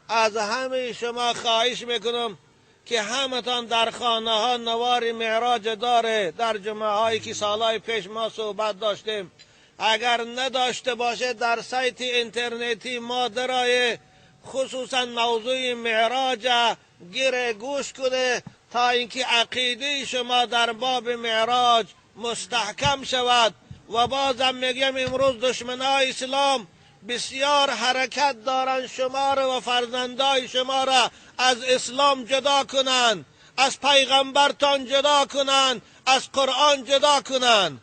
از همه شما خواهش میکنم که همتان در خانه ها نوار معراج داره. در جمعه هایی که سالهای پیش ما صحبت داشتیم، اگر نداشته باشه در سایت اینترنتی ما درایه، خصوصا موضوع معراج گیره گوش کنه تا اینکه عقیده شما در باب معراج مستحکم شود. و بازم میگم امروز دشمنان اسلام بسیار حرکت دارن شما را و فرزندای شما را از اسلام جدا کنن، از پیغمبرتان جدا کنن، از قرآن جدا کنن.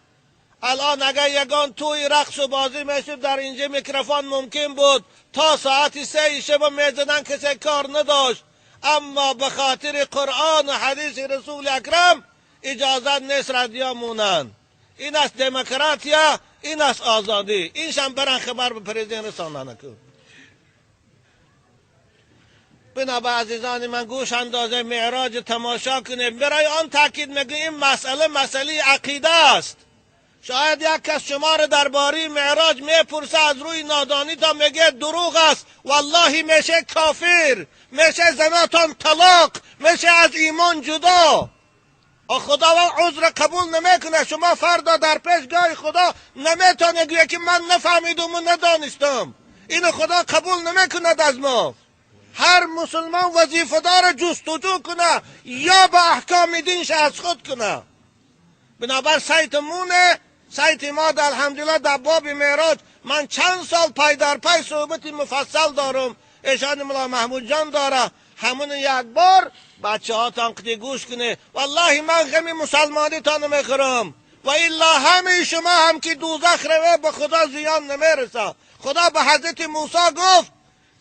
الان اگر یگان توی رقص و بازی میشد در اینجا میکروفون ممکن بود تا ساعت 3 شب میزدن، کسی کار نداشت. اما به خاطر قرآن و حدیث رسول اکرم اجازت نیست رادیو مونن. این است دموکراتیا، این است آزادی. اینشان برن خبر به پرزیدنت رساندن کن. بنابر عزیزان من، گوش اندازه معراج تماشا کنه. برای آن تاکید میگه این مسئله عقیده است. شاید یک کس شما را درباره معراج میپرسه از روی نادانی تا میگه دروغ است، والله میشه کافر، میشه زناتان طلاق، میشه از ایمان جدا. خداوند عذر قبول نمیکنه. شما فردا در پیشگاه خدا نمیتونه گویا که من نفهمیدم و ندانستم. این خدا قبول نمیکنه از ما. هر مسلمان وظیفه داره جستجو کنه یا به احکام دینش از خود کنه. بنابر سایت ما در الحمدلله در باب معراج من چند سال پای در پای صحبت مفصل دارم. ایشان مولا محمود جان داره. همون یک بار بچه ها تانقدی گوش کنه. والله من غم مسلمانی تا نمیخورم و الا همه شما هم که دوزخ روه به خدا زیان نمیرسه. خدا به حضرت موسی گفت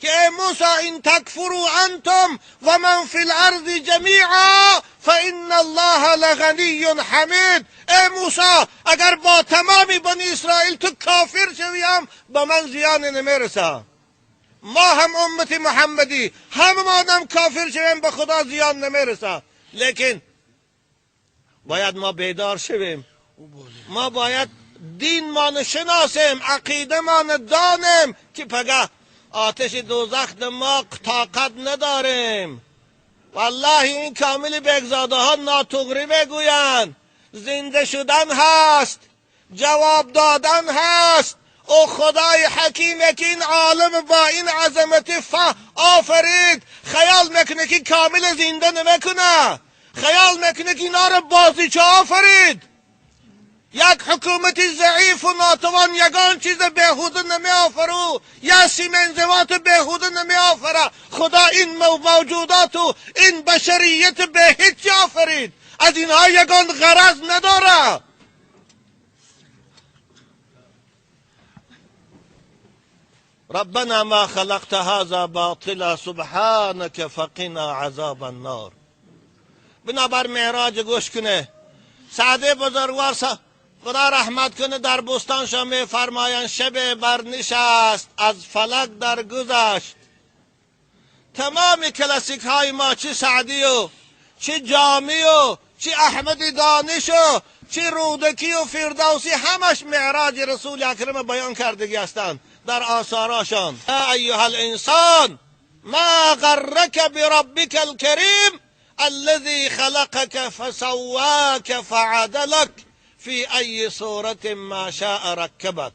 که ای موسی این تکفروا انتم و من فی الارض جمیعا فان الله لغنی حمید. ای موسی اگر با تمامی بنی اسرائیل تو کافر شوی هم به من زیان نمیرسه. ما هم امت محمدی هممانم کافر شویم به خدا زیان نمیرسه. لیکن باید ما بیدار شویم. ما باید دین ما نشناسیم، عقیده ما ندانیم که پگه آتش دوزخ ما طاقت نداریم. والله این کامل بگزاده ها ناتغری بگویند زنده شدن هست، جواب دادن هست. او خدای حکیمه که این عالم با این عظمت آفرید، خیال میکنه که کامل زنده نمیکنه، خیال میکنه که اینا رو بازیچه آفرید. یک حکومت ضعیف و ناتوان یگان چیز بهوده نمی آفرو، یا سیمنزوات بهوده نمی آفره. خدا این موجودات و این بشریت به هیچ آفرید، از اینها یگان غرض نداره. ربنا ما خلقت هذا باطلا سبحانك فقنا عذاب النار. بنابر معراج گوش کنه. سعدی بزرگوار خدا رحمت کنه در بستانشا می فرمایند شب برنشست از فلک در گذشت. تمام کلاسیک های ما، چه سعدی و چه جامی و چه احمد دانش و چه رودکی و فردوسی، همش معراج رسول اکرم بیان کردگی هستند در آثاراشان. ایها الانسان ما غرک بربک الکریم الذي خلقك فسواك فعدلك فی ای صورت ما شاء رکبک.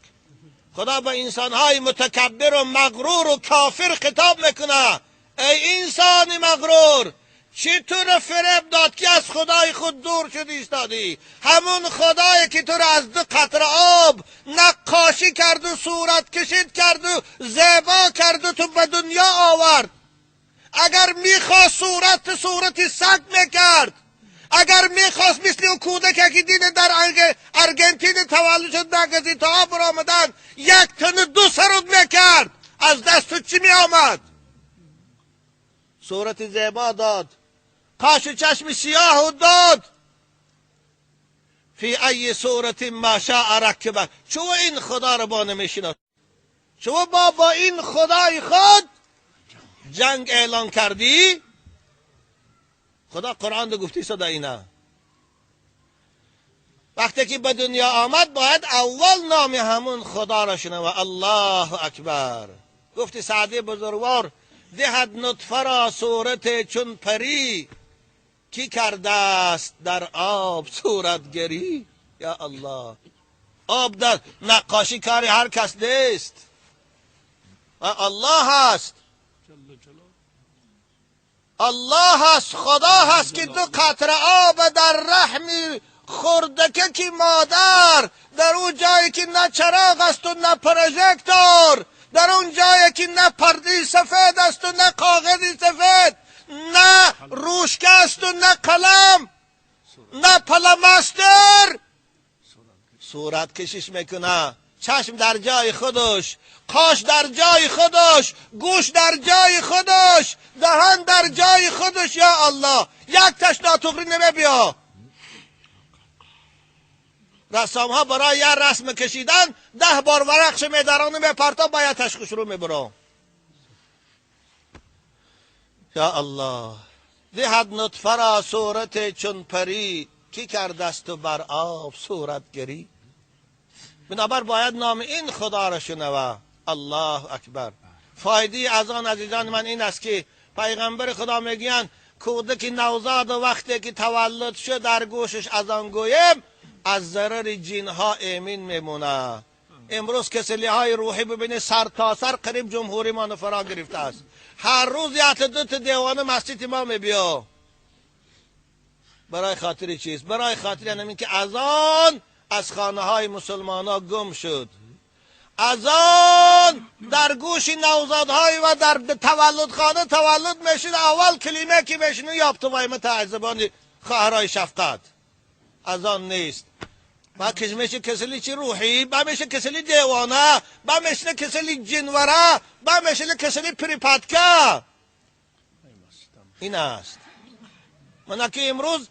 خدا به انسانهای متکبر و مغرور و کافر خطاب میکنه. ای انسان مغرور، چطور فریب داد که از خدای خود دور شدی ایستادی؟ همون خدایی که تو را از 2 قطره آب نقاشی کرد و صورت کشید کرد و زیبا کرد و تو به دنیا آورد. اگر میخواست صورت سگ میکرد. اگر میخواست مثل اون کودک که دیده در ارژانتین تولد شد نگذی تا برآمدن 1 تن 2 سرود میکرد. از دست تو چی میآمد؟ صورت زیبا داد، قاش و چشم سیاه داد. فی ای صورت ما شاء رکبک. چو این خدا رو با نمیشناس، چو با این خدای خود جنگ اعلان کردی. خدا قرآن رو گفتی صدا اینا. وقتی که به دنیا آمد باید اول نام همون خدا را شنوه. الله اکبر. گفتی سعدی بزرگوار دهد نطفه را صورت چون پری، کی کرده است در آب صورتگری. یا الله، آب در نقاشی کاری هر کس نیست، الله هست، الله هست، خدا هست که دو قطره آب در رحم خردکه کی مادر، در اون جایی که نه چراغ است و نه پروژکتور، در اون جایی که نه پرده سفید است و نه کاغذی سفید، نه روشکه است و نه قلم، نه پلمستر، صورت کشش میکنه. چشم در جای خودش، قاش در جای خودش، گوش در جای خودش، دهان در جای خودش. یا الله، یک تش ناتوقری نمیبیا. رسام ها برای یه رسم کشیدن 10 بار ورقش میدرانه میپرتا، باید تشخیص رو میبرم. یا الله، دهد نطفه را صورت چون پری، کی کردست و بر آب صورتگری. بنابر باید نام این خدا را شنوه. الله اکبر. فایده از آن عزیزان من این است که پیغمبر خدا میگویند کودک نوزاد وقتی که تولد شد در گوشش از آن گویم از ضرر جنها امین میمونه. امروز کسلی های روحی ببینید سر تا سر قریب جمهوری ما فرا گرفته است. هر روز یک دو تا دیوانه مسجد ما میبیا. برای خاطر چیست؟ برای خاطر همین که اذان از خانه های مسلمان ها گم شد. اذان در گوش نوزادهای و در تولد خانه تولد میشید، اول کلمه که بشنو یابت وایمه تا زبان خواهرای شفقت. اذان نیست. با میشه کسلی چی روحی، با میشه کسلی دیوانه، با میشه کسلی جنوره، با میشه کسلی پریپاتکا. این است. من که امروز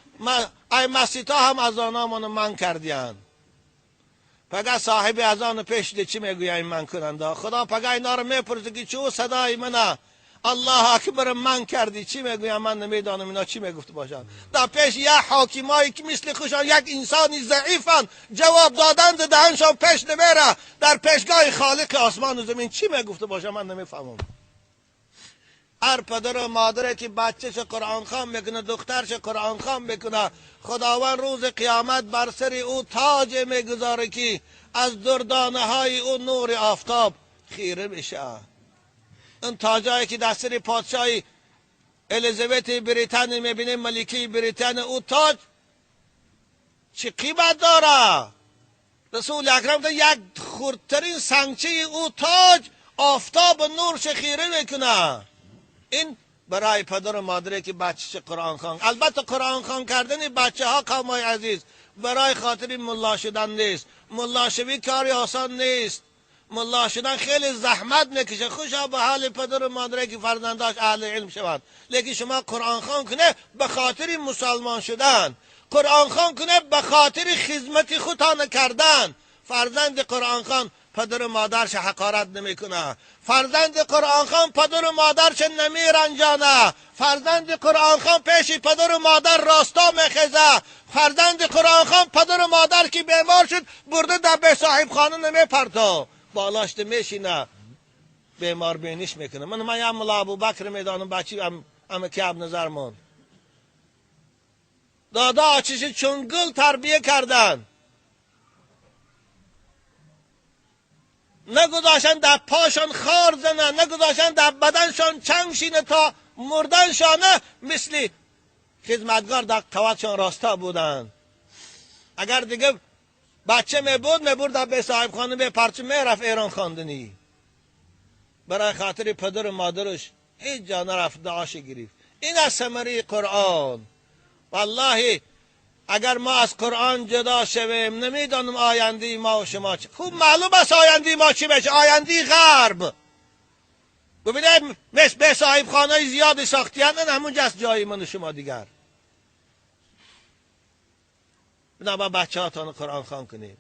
ای مسیطا هم اذانا منو من کردیان. پگه صاحب اذان پیش دی چی میگویم من کننده؟ خدا پگه اینا رو میپرسه که چه صدای منه الله اکبر من کردی، چی میگویم؟ من نمیدانم اینا چی میگفت باشن. در پیش یک حاکمایی که مثل خوشان یک انسانی ضعیفن جواب دادن دهنشان پیش نمیره، در پیشگاه خالق آسمان و زمین چی میگفت باشن من نمیفهمم. هر پدر و مادره که بچهش قرآن خوان میکنه، دخترش قرآن خوان میکنه، خداوند روز قیامت بر سر او تاج میگذاره که از دردانه های او نور آفتاب خیره میشه. اون تاجایی که در سر پادشاهی الیزابت بریتانیا میبینه، ملکه بریتانیا، او تاج چه قیمت داره؟ رسول اکرم یک خردترین سنگچه او تاج آفتاب و نورش خیره میکنه. این برای پدر و مادره که بچه‌ش قرآن خوان. البته قرآن خوان کردن بچه ها قومای عزیز برای خاطر ملا شدن نیست. ملا شوی کاری آسان نیست. ملا شدن خیلی زحمت میکشه. خوشا به حال پدر و مادره که فرزنداش اهل علم شوند. لیکن شما قرآن خوان کنه به خاطر مسلمان شدن، قرآن خوان کنه به خاطر خدمت خودتان کردن. فرزند قرآن خوان پدر و مادرش حقارت نمیکنه. فرزند قرآن خوان پدر و مادرش نمیرنجانه. فرزند قرآن خوان پیش پدر و مادر راستا میخیزه. فرزند قرآن خوان پدر و مادر که بیمار شد برده در به صاحب خانه نمیپرتا، بالاشت میشینه بیمار بینیش میکنه. من یه ملا ابوبکر میدانم، بچی اما کعب نظر مون دادا آچش چون گل تربیه کردن، نگذاشن در پاشان خار زنن، نگذاشن در بدنشان چنگ شینه تا مردنشانه، مثل خدمتگار در قوتشان راستا بودن. اگر دیگه بچه میبود در به صاحب خانه به پرچه میرفت ایران خواندنی. برای خاطر پدر و مادرش هیچ جا نرفت دعاش گرفت. این از ثمره قرآن. والله اگر ما از قرآن جدا شویم نمیدانم آینده ما و شما چه. خوب معلوم است آینده ما چی بشه. آینده غرب. ببینید به صاحب خانه زیاد ساختیان همون جست جای من و شما دیگر. بنابراین بچه هاتان قرآن خوان کنید.